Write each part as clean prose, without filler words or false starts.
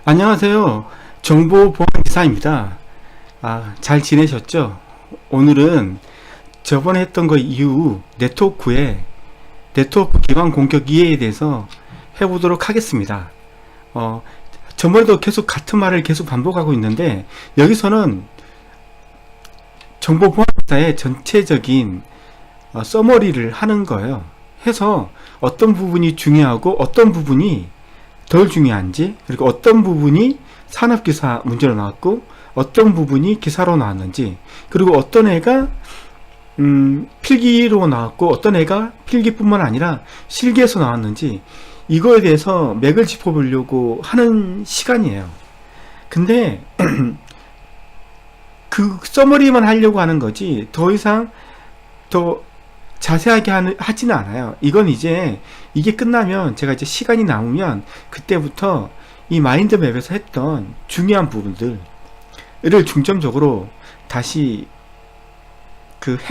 안녕하세요. 정보보안기사입니다. 잘 지내셨죠? 오늘은 저번에 했던 거 이후 네트워크 기반 공격 이해에 대해서 해보도록 하겠습니다. 저번에도 계속 같은 말을 계속 반복하고 있는데, 여기서는 정보보안기사의 전체적인 서머리를 하는 거예요. 해서 어떤 부분이 중요하고 어떤 부분이 덜 중요한지, 그리고 어떤 부분이 산업기사 문제로 나왔고 어떤 부분이 기사로 나왔는지, 그리고 어떤 애가 필기로 나왔고 어떤 애가 필기뿐만 아니라 실기에서 나왔는지, 이거에 대해서 맥을 짚어보려고 하는 시간이에요. 근데 그 서머리만 하려고 하는 거지 더 이상 더 자세하게 하지는 않아요. 이건 이제 이게 끝나면, 제가 이제 시간이 남으면 그때부터 이 마인드맵에서 했던 중요한 부분들을 중점적으로 다시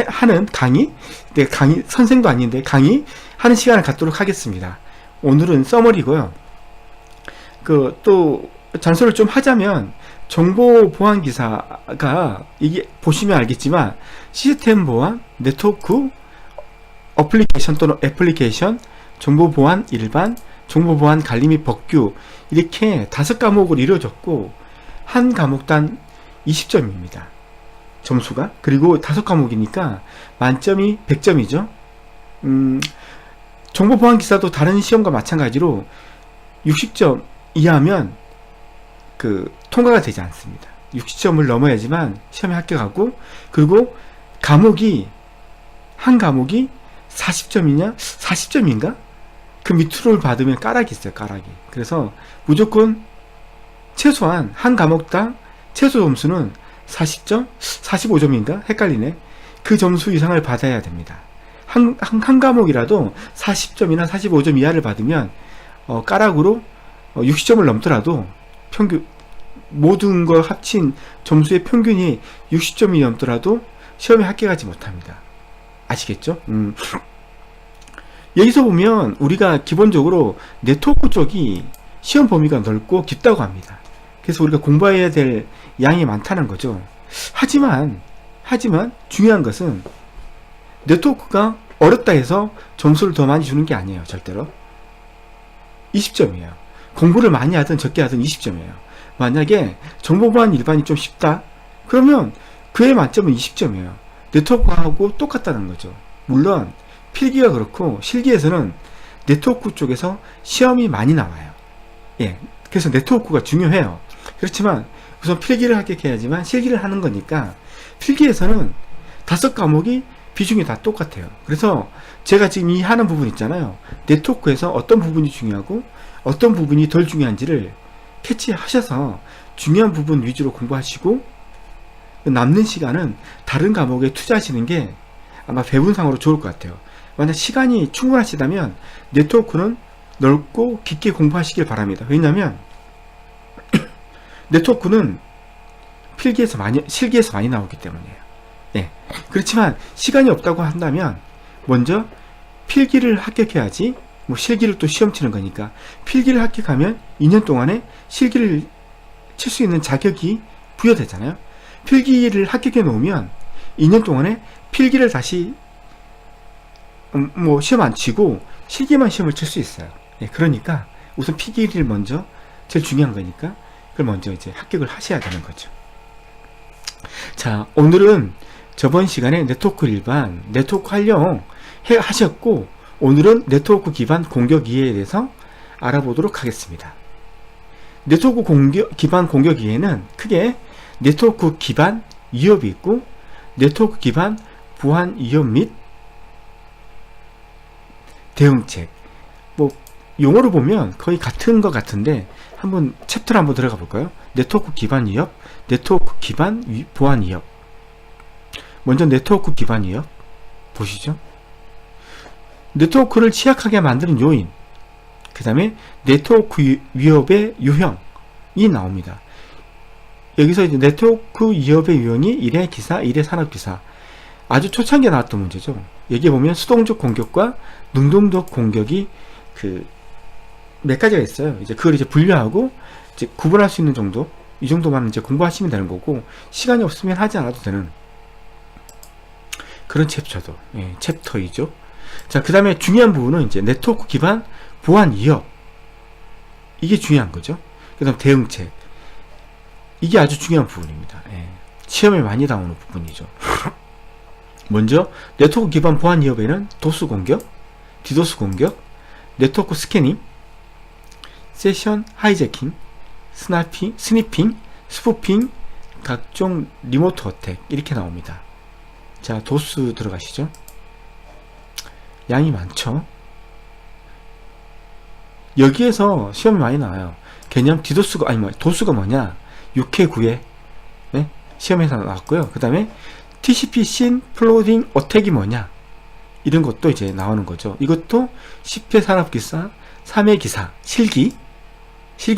하는 강의, 내가 강의 선생도 아닌데 강의 하는 시간을 갖도록 하겠습니다. 오늘은 서머리고요. 또 잔소리를 좀 하자면, 정보 보안 기사가 이게 보시면 알겠지만 시스템 보안, 네트워크 어플리케이션 또는 애플리케이션, 정보보안 일반, 정보보안 관리 및 법규, 이렇게 5과목을 이루어졌고 한 과목당 20점입니다. 점수가. 그리고 5과목이니까 만점이 100점이죠. 정보보안 기사도 다른 시험과 마찬가지로 60점 이하면 통과가 되지 않습니다. 60점을 넘어야지만 시험에 합격하고, 그리고 한 과목이 40점이냐? 40점인가? 그 밑으로 받으면 까락이 있어요, 까락이. 그래서 무조건 최소한 한 과목당 최소 점수는 40점? 45점인가? 헷갈리네. 그 점수 이상을 받아야 됩니다. 한 과목이라도 40점이나 45점 이하를 받으면 까락으로 60점을 넘더라도 모든 걸 합친 점수의 평균이 60점이 넘더라도 시험에 합격하지 못합니다. 아시겠죠? 여기서 보면 우리가 기본적으로 네트워크 쪽이 시험 범위가 넓고 깊다고 합니다. 그래서 우리가 공부해야 될 양이 많다는 거죠. 하지만 중요한 것은 네트워크가 어렵다 해서 점수를 더 많이 주는 게 아니에요. 절대로 20점이에요. 공부를 많이 하든 적게 하든 20점이에요. 만약에 정보보안 일반이 좀 쉽다, 그러면 그의 만점은 20점이에요. 네트워크하고 똑같다는 거죠. 물론 필기가 그렇고 실기에서는 네트워크 쪽에서 시험이 많이 나와요. 그래서 네트워크가 중요해요. 그렇지만 우선 필기를 합격해야지만 실기를 하는 거니까, 필기에서는 5과목이 비중이 다 똑같아요. 그래서 제가 지금 이 하는 부분 있잖아요. 네트워크에서 어떤 부분이 중요하고 어떤 부분이 덜 중요한지를 캐치하셔서 중요한 부분 위주로 공부하시고, 남는 시간은 다른 과목에 투자하시는 게 아마 배분상으로 좋을 것 같아요. 만약 시간이 충분하시다면 네트워크는 넓고 깊게 공부하시길 바랍니다. 왜냐하면 네트워크는 실기에서 많이 나오기 때문이에요. 그렇지만 시간이 없다고 한다면 먼저 필기를 합격해야지, 실기를 또 시험 치는 거니까 필기를 합격하면 2년 동안에 실기를 칠 수 있는 자격이 부여되잖아요. 필기를 합격해 놓으면 2년 동안에 필기를 다시 시험 안 치고 실기만 시험을 칠 수 있어요. 그러니까 우선 필기를 먼저, 제일 중요한 거니까 그걸 먼저 이제 합격을 하셔야 되는 거죠. 자, 오늘은 저번 시간에 네트워크 일반, 네트워크 활용 하셨고, 오늘은 네트워크 기반 공격 이해에 대해서 알아보도록 하겠습니다. 네트워크 기반 공격 이해는 크게 네트워크 기반 위협이 있고, 네트워크 기반 보안 위협 및 대응책, 용어로 보면 거의 같은 것 같은데 한번 챕터를 한번 들어가 볼까요? 네트워크 기반 위협, 네트워크 기반 보안 위협. 먼저 네트워크 기반 위협 보시죠. 네트워크를 취약하게 만드는 요인, 그 다음에 네트워크 위협의 유형이 나옵니다. 여기서 이제 네트워크 위협의 유형이 1회 기사, 1회 산업기사, 아주 초창기에 나왔던 문제죠. 여기 보면 수동적 공격과 능동적 공격이 몇 가지가 있어요. 이제 그걸 이제 분류하고 이제 구분할 수 있는 정도, 이 정도만 이제 공부하시면 되는 거고, 시간이 없으면 하지 않아도 되는 그런 챕터이죠. 자, 그 다음에 중요한 부분은 이제 네트워크 기반 보안 위협. 이게 중요한 거죠. 그 다음 대응책. 이게 아주 중요한 부분입니다. 시험에 많이 나오는 부분이죠. 먼저 네트워크 기반 보안 위협에는 도스 공격, 디도스 공격, 네트워크 스캐닝, 세션 하이제킹, 스니핑, 스푸핑, 각종 리모트 어택 이렇게 나옵니다. 자, 도스 들어가시죠. 양이 많죠. 여기에서 시험이 많이 나와요. 개념 디도스가 도스가 뭐냐? 6회 9회 시험에서 나왔고요. 그 다음에 TCP 신 플로딩 어택이 뭐냐? 이런 것도 이제 나오는 거죠. 이것도 10회 산업기사, 3회 기사, 실기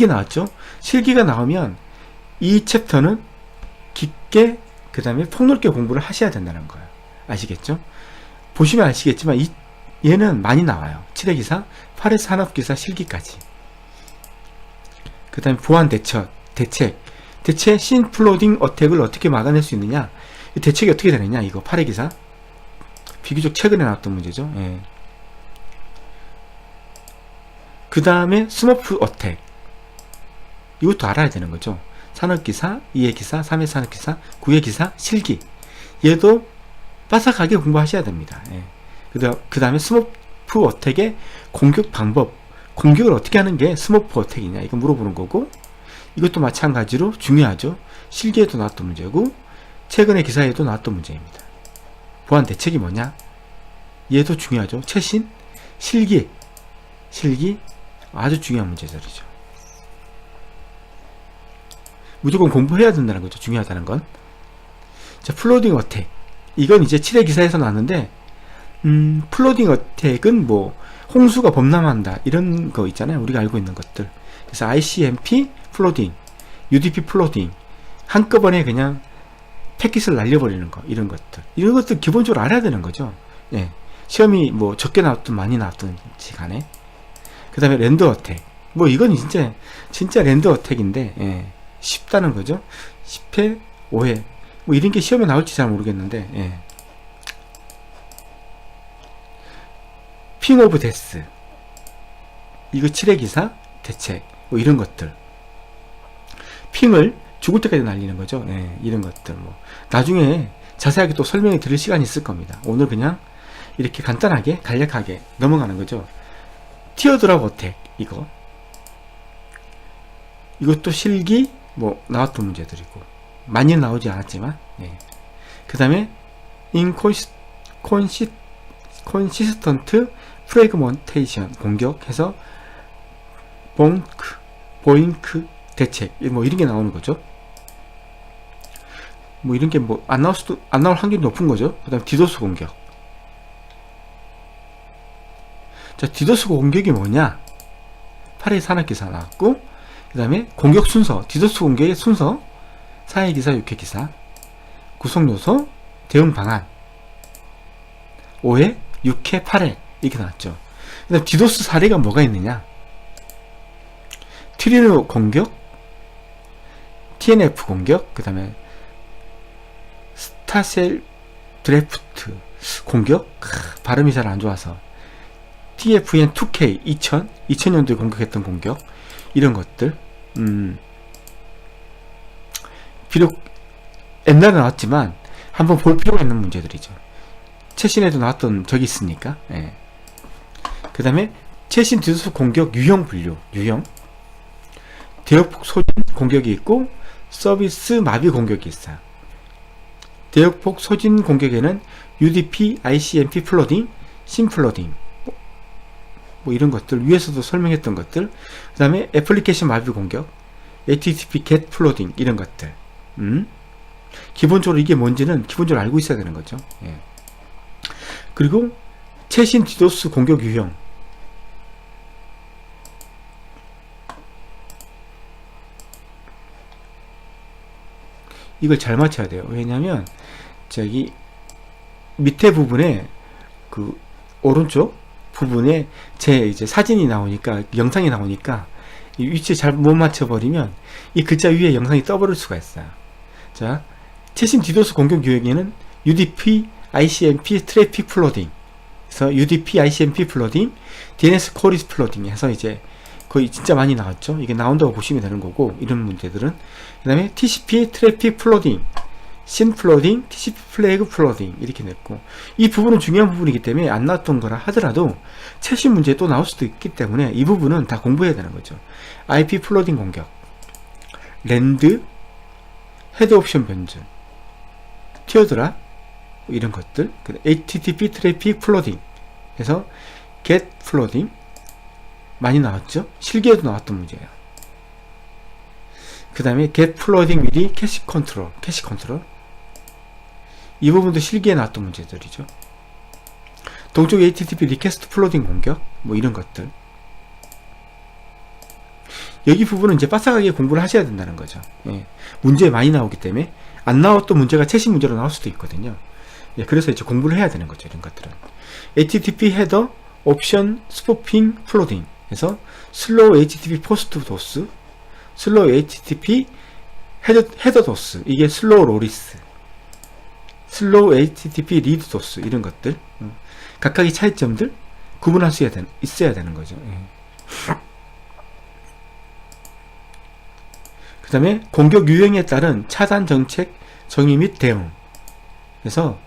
나왔죠. 실기가 나오면 이 챕터는 깊게 그 다음에 폭넓게 공부를 하셔야 된다는 거예요. 아시겠죠? 보시면 아시겠지만 얘는 많이 나와요. 7회 기사, 8회 산업기사, 실기까지. 그 다음에 보안 대책 신 플로딩 어택을 어떻게 막아낼 수 있느냐, 이 대책이 어떻게 되느냐, 이거 8회 기사 비교적 최근에 나왔던 문제죠. 그 다음에 스머프 어택, 이것도 알아야 되는 거죠. 산업기사, 2회 기사, 3회 산업기사, 9회 기사, 실기. 얘도 빠삭하게 공부하셔야 됩니다. 그 다음에 스머프 어택의 공격 방법, 공격을 어떻게 하는 게 스머프 어택이냐, 이거 물어보는 거고, 이것도 마찬가지로 중요하죠. 실기에도 나왔던 문제고, 최근의 기사에도 나왔던 문제입니다. 보안 대책이 뭐냐? 얘도 중요하죠. 최신, 실기 아주 중요한 문제들이죠. 무조건 공부해야 된다는 거죠. 중요하다는 건. 자, 플로딩 어택. 이건 이제 7회 기사에서 나왔는데, 플로딩 어택은 뭐 홍수가 범람한다 이런 거 있잖아요. 우리가 알고 있는 것들. 그래서 ICMP 플로딩, UDP 플로딩, 한꺼번에 그냥 패킷을 날려버리는 거, 이런 것들 기본적으로 알아야 되는 거죠. 시험이 뭐 적게 나왔든 많이 나왔든지 간에. 그 다음에 랜드 어택. 뭐 이건 진짜 랜드 어택인데 쉽다는 거죠. 10회 5회 뭐 이런 게 시험에 나올지 잘 모르겠는데, 핑 오브 데스, 이거 7회 기사 대책, 뭐 이런 것들. 핑을 죽을 때까지 날리는 거죠. 이런 것들 뭐 나중에 자세하게 또 설명해 드릴 시간이 있을 겁니다. 오늘 그냥 이렇게 간단하게 간략하게 넘어가는 거죠. 티어드랍 어택, 이것도 실기 뭐 나왔던 문제들이고 많이 나오지 않았지만, 그 다음에 인콘시스턴트 프래그먼테이션 공격해서 보잉크 대책, 뭐 이런 게 나오는 거죠. 뭐 이런 게 뭐 안 나올 확률이 높은 거죠. 그 다음에 디도스 공격. 자, 디도스 공격이 뭐냐? 8회 산업기사 나왔고, 그 다음에 공격 순서, 디도스 공격의 순서, 4회 기사, 6회 기사, 구성 요소, 대응 방안, 5회, 6회, 8회 이렇게 나왔죠. 그 다음 디도스 사례가 뭐가 있느냐? 트리노 공격, TNF 공격, 그 다음에 스타셀 드래프트 공격, 발음이 잘 안 좋아서 TFN2K 2000년도에 공격했던 공격, 이런 것들. 비록 옛날에 나왔지만 한번 볼 필요가 있는 문제들이죠. 최신에도 나왔던 적이 있으니까. 그 다음에 최신 디도스 공격 유형 분류, 대역폭 소진 공격이 있고 서비스 마비 공격이 있어요. 대역폭 소진 공격에는 UDP, ICMP 플로딩, 신 플로딩, 뭐 이런 것들, 위에서도 설명했던 것들. 그 다음에 애플리케이션 마비 공격, HTTP get 플로딩, 이런 것들. 기본적으로 이게 뭔지는 기본적으로 알고 있어야 되는 거죠. 그리고 최신 디도스 공격 유형, 이걸 잘 맞춰야 돼요. 왜냐면 저기 밑에 부분에 그 오른쪽 부분에 제 이제 사진이 나오니까, 영상이 나오니까 이 위치 잘 못 맞춰버리면 이 글자 위에 영상이 떠버릴 수가 있어요. 자, 최신 디도스 공격 유형에는 UDP, ICMP 트래픽 플로딩, 그래서 UDP, ICMP 플로딩, DNS 코리스 플로딩 해서 이제 거의 진짜 많이 나왔죠. 이게 나온다고 보시면 되는 거고, 이런 문제들은. 그 다음에 TCP 트래픽 플로딩, 신 플로딩, TCP 플래그 플로딩 이렇게 냈고, 이 부분은 중요한 부분이기 때문에 안 나왔던 거라 하더라도 최신 문제에 또 나올 수도 있기 때문에 이 부분은 다 공부해야 되는 거죠. IP 플로딩 공격, 랜드, 헤드 옵션 변조, 티어드랍 이런 것들, HTTP 트래픽 플로딩 해서 get 플로딩 많이 나왔죠. 실기에도 나왔던 문제예요. 그 다음에 get 플로딩 with 캐시 컨트롤, 캐시 컨트롤 이 부분도 실기에 나왔던 문제들이죠. 동쪽 HTTP 리퀘스트 플로딩 공격 뭐 이런 것들, 여기 부분은 이제 빠삭하게 공부를 하셔야 된다는 거죠. 예. 문제 많이 나오기 때문에 안 나왔던 문제가 최신 문제로 나올 수도 있거든요. 예. 그래서 이제 공부를 해야 되는 거죠. 이런 것들은 HTTP 헤더 옵션 스포핑 플로딩 해서 슬로우 HTTP 포스트 도스, 슬로우 HTTP 헤더 도스, 이게 슬로우 로리스, 슬로우 HTTP 리드 도스 이런 것들, 각각의 차이점들 구분할 수 있어야 되는 거죠. 예. 그 다음에 공격 유형에 따른 차단 정책 정의 및 대응. 그래서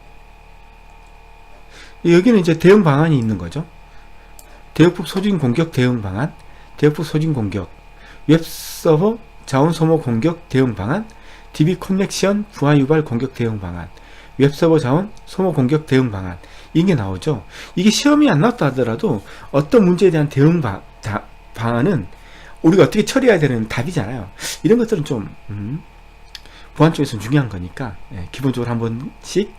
여기는 이제 대응 방안이 있는 거죠. 대역폭 소진 공격 대응 방안, 대역폭 소진 공격, 웹서버 자원 소모 공격 대응 방안, DB 커넥션 부하 유발 공격 대응 방안, 웹서버 자원 소모 공격 대응 방안, 이게 나오죠. 이게 시험이 안 나왔다 하더라도 어떤 문제에 대한 대응 방안은 우리가 어떻게 처리해야 되는 답이잖아요. 이런 것들은 좀 보안 쪽에서는 중요한 거니까, 예, 기본적으로 한 번씩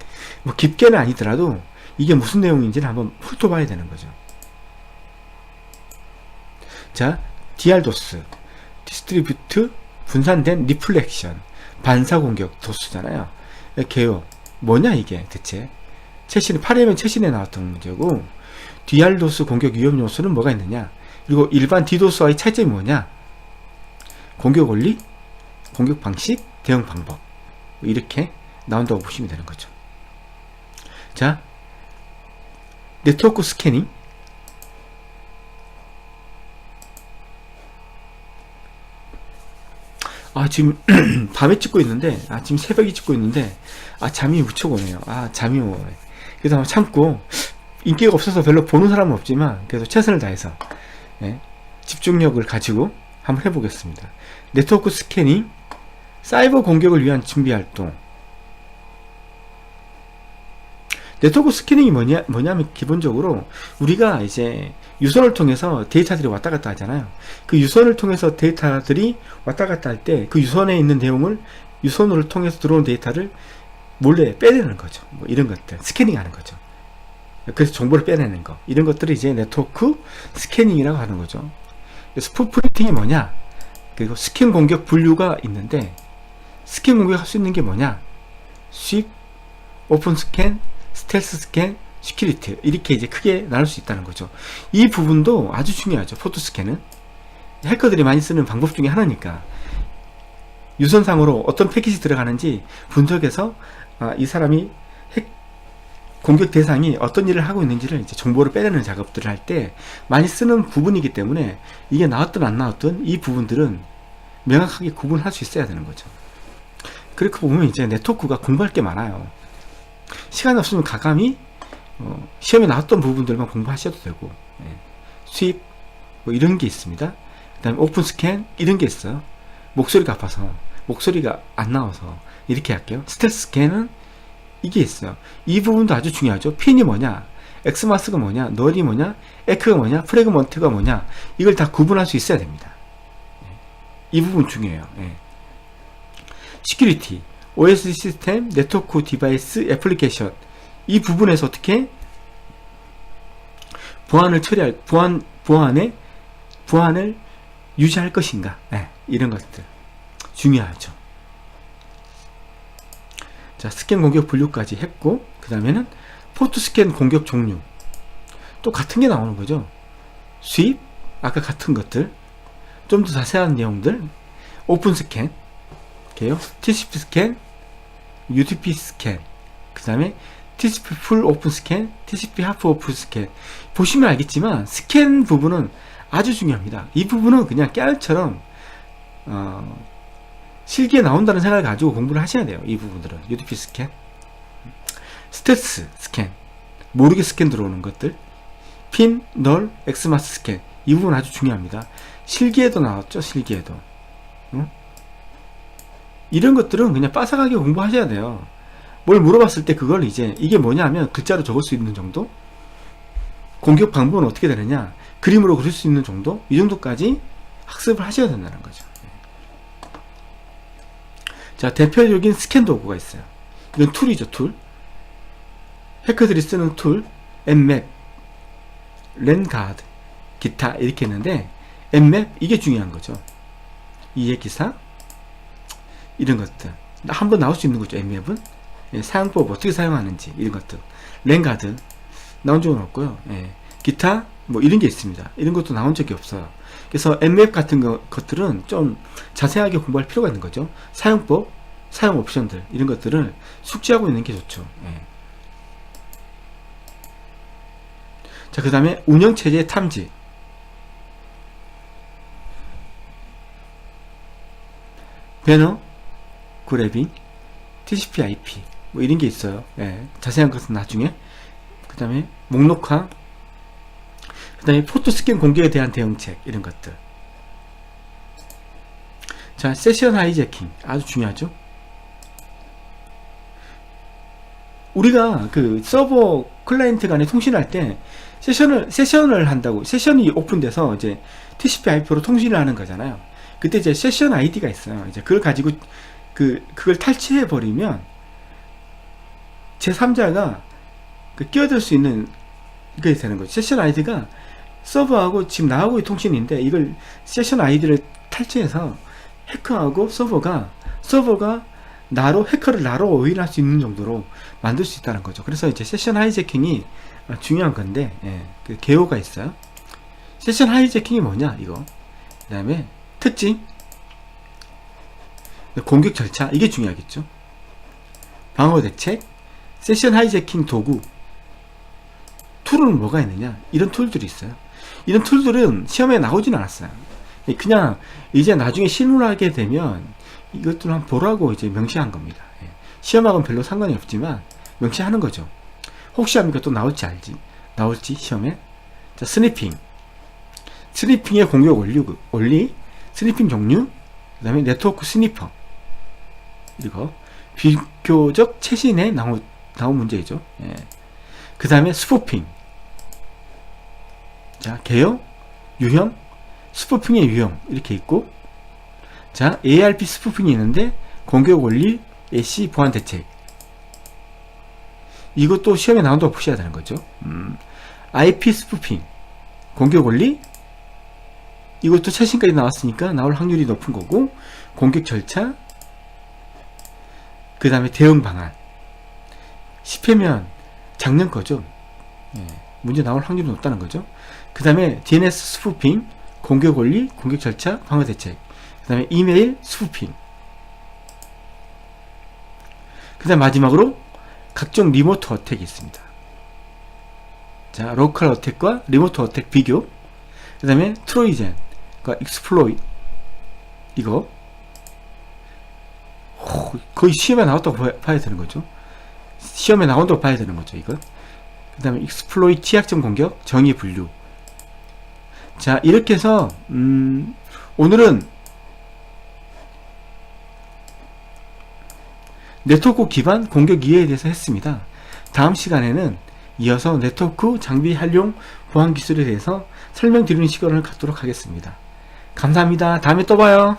뭐 깊게는 아니더라도 이게 무슨 내용인지는 한번 훑어봐야 되는 거죠. 자, DR도스, 디스트리뷰트 분산된 리플렉션, 반사 공격 도스잖아요. 개요. 뭐냐 이게 대체? 최신에 8회면 최신에 나왔던 문제고, DR도스 공격 위험 요소는 뭐가 있느냐? 그리고 일반 디도스와의 차이점이 뭐냐? 공격 원리, 공격 방식, 대응 방법, 이렇게 나온다고 보시면 되는 거죠. 자, 네트워크 스캐닝. 지금 밤에 찍고 있는데, 지금 새벽에 찍고 있는데, 잠이 무척 오네요. 잠이 오네. 그래서 한번 참고, 인기가 없어서 별로 보는 사람은 없지만 그래도 최선을 다해서, 예, 집중력을 가지고 한번 해보겠습니다. 네트워크 스캐닝, 사이버 공격을 위한 준비 활동. 네트워크 스캐닝이 뭐냐면 기본적으로 우리가 이제 유선을 통해서 데이터들이 왔다 갔다 하잖아요. 그 유선을 통해서 데이터들이 왔다 갔다 할 때 그 유선에 있는 내용을 유선을 통해서 들어온 데이터를 몰래 빼내는 거죠. 뭐 이런 것들 스캐닝 하는 거죠. 그래서 정보를 빼내는 거, 이런 것들이 이제 네트워크 스캐닝이라고 하는 거죠. 스푸프리팅이 뭐냐, 그리고 스캔 공격 분류가 있는데, 스캔 공격할 수 있는 게 뭐냐, 스윕, 오픈 스캔, 스텔스 스캔, 시큐리티, 이렇게 이제 크게 나눌 수 있다는 거죠. 이 부분도 아주 중요하죠. 포토 스캔은 해커들이 많이 쓰는 방법 중에 하나니까, 유선상으로 어떤 패킷이 들어가는지 분석해서 이 사람이 공격 대상이 어떤 일을 하고 있는지를 이제 정보를 빼내는 작업들을 할 때 많이 쓰는 부분이기 때문에, 이게 나왔든 안 나왔든 이 부분들은 명확하게 구분할 수 있어야 되는 거죠. 그렇게 보면 이제 네트워크가 공부할 게 많아요. 시간이 없으면 가감히 시험에 나왔던 부분들만 공부하셔도 되고, 수입 뭐 이런 게 있습니다. 그 다음에 오픈 스캔 이런 게 있어요. 목소리가 아파서, 목소리가 안 나와서 이렇게 할게요. 스텔스 스캔은 이게 있어요. 이 부분도 아주 중요하죠. 핀이 뭐냐, 엑스마스가 뭐냐, 널이 뭐냐, 에크가 뭐냐, 프래그먼트가 뭐냐, 이걸 다 구분할 수 있어야 됩니다. 이 부분 중요해요. 시큐리티, OS 시스템, 네트워크 디바이스, 애플리케이션, 이 부분에서 어떻게 보안을 처리할, 보안을 유지할 것인가, 이런 것들 중요하죠. 자, 스캔 공격 분류까지 했고, 그 다음에는 포트 스캔 공격 종류, 또 같은 게 나오는 거죠. 수입, 아까 같은 것들, 좀 더 자세한 내용들, 오픈 스캔, TCP 스캔, UDP 스캔, 그 다음에 TCP 풀 오픈 스캔, TCP 하프 오픈 스캔. 보시면 알겠지만 스캔 부분은 아주 중요합니다. 이 부분은 그냥 깨알처럼 실기에 나온다는 생각을 가지고 공부를 하셔야 돼요. 이 부분들은 UDP 스캔, 스테스 스캔, 모르게 스캔 들어오는 것들, 핀, 널, 엑스마스 스캔, 이 부분 아주 중요합니다. 실기에도 나왔죠. 실기에도. 이런 것들은 그냥 빠삭하게 공부하셔야 돼요. 뭘 물어봤을 때 그걸 이제 이게 뭐냐면 글자로 적을 수 있는 정도, 공격 방법은 어떻게 되느냐, 그림으로 그릴 수 있는 정도, 이 정도까지 학습을 하셔야 된다는 거죠. 자, 대표적인 스캔 도구가 있어요. 이건 툴이죠. 툴. 해커들이 쓰는 툴, 엠맵, 랜가드, 기타 이렇게 있는데, 엠맵 이게 중요한 거죠. 이해기사 이런 것들 한번 나올 수 있는 거죠. 엠맵은 사용법 어떻게 사용하는지 이런 것들. 랜가드 나온 적은 없고요. 기타 뭐 이런 게 있습니다. 이런 것도 나온 적이 없어요. 그래서 엠맵 같은 것들은 좀 자세하게 공부할 필요가 있는 거죠. 사용법, 사용 옵션들 이런 것들을 숙지하고 있는 게 좋죠. 자, 그 다음에 운영체제 탐지, 배너 그래빙, TCP IP 뭐 이런 게 있어요. 자세한 것은 나중에. 그 다음에 목록화, 그 다음에 포토 스캔 공격에 대한 대응책 이런 것들. 자, 세션 하이제킹 아주 중요하죠. 우리가 그 서버 클라이언트 간에 통신할 때 세션을 한다고, 세션이 오픈돼서 이제 TCP IP로 통신을 하는 거잖아요. 그때 이제 세션 아이디가 있어요. 이제 그걸 가지고 그걸 탈취해 버리면 제3자가 끼어들 수 있는 게 되는 거죠. 세션 아이디가 서버하고 지금 나하고의 통신인데, 이걸 세션 아이디를 탈취해서 해커하고 서버가 해커를 나로 오인할 수 있는 정도로 만들 수 있다는 거죠. 그래서 이제 세션 하이제킹이 중요한 건데, 그 개요가 있어요. 세션 하이제킹이 뭐냐, 이거. 그 다음에 특징, 공격 절차, 이게 중요하겠죠. 방어 대책, 세션 하이제킹 도구, 툴은 뭐가 있느냐, 이런 툴들이 있어요. 이런 툴들은 시험에 나오진 않았어요. 그냥 이제 나중에 실무하게 되면 이것들을 한번 보라고 이제 명시한 겁니다. 시험하고는 별로 상관이 없지만 명시하는 거죠. 혹시 합니까? 또 나올지 시험에. 자, 스니핑의 공격 원리, 스니핑 종류, 그 다음에 네트워크 스니퍼, 이거 비교적 최신에 나온 문제이죠. 그 다음에 스푸핑. 자, 개요, 유형, 스푸핑의 유형 이렇게 있고, 자, ARP 스푸핑이 있는데 공격 원리, 애쉬 보안 대책, 이것도 시험에 나온다고 보셔야 되는 거죠. IP 스푸핑, 공격 원리, 이것도 최신까지 나왔으니까 나올 확률이 높은 거고, 공격 절차, 그 다음에 대응 방안. 10회면 작년 거죠. 문제 나올 확률이 높다는 거죠. 그 다음에 DNS 스푸핑, 공격 원리, 공격 절차, 방어 대책. 그 다음에 이메일 스푸핑. 그 다음 마지막으로 각종 리모트 어택이 있습니다. 자, 로컬 어택과 리모트 어택 비교. 그 다음에 트로이젠, 그러니까 익스플로이트, 이거 거의 시험에 나왔다고 봐야 되는 거죠. 시험에 나온다고 봐야 되는 거죠, 이거. 그 다음에 익스플로이트 취약점 공격, 정의 분류. 자, 이렇게 해서 오늘은 네트워크 기반 공격 이해에 대해서 했습니다. 다음 시간에는 이어서 네트워크 장비 활용 보안 기술에 대해서 설명드리는 시간을 갖도록 하겠습니다. 감사합니다. 다음에 또 봐요.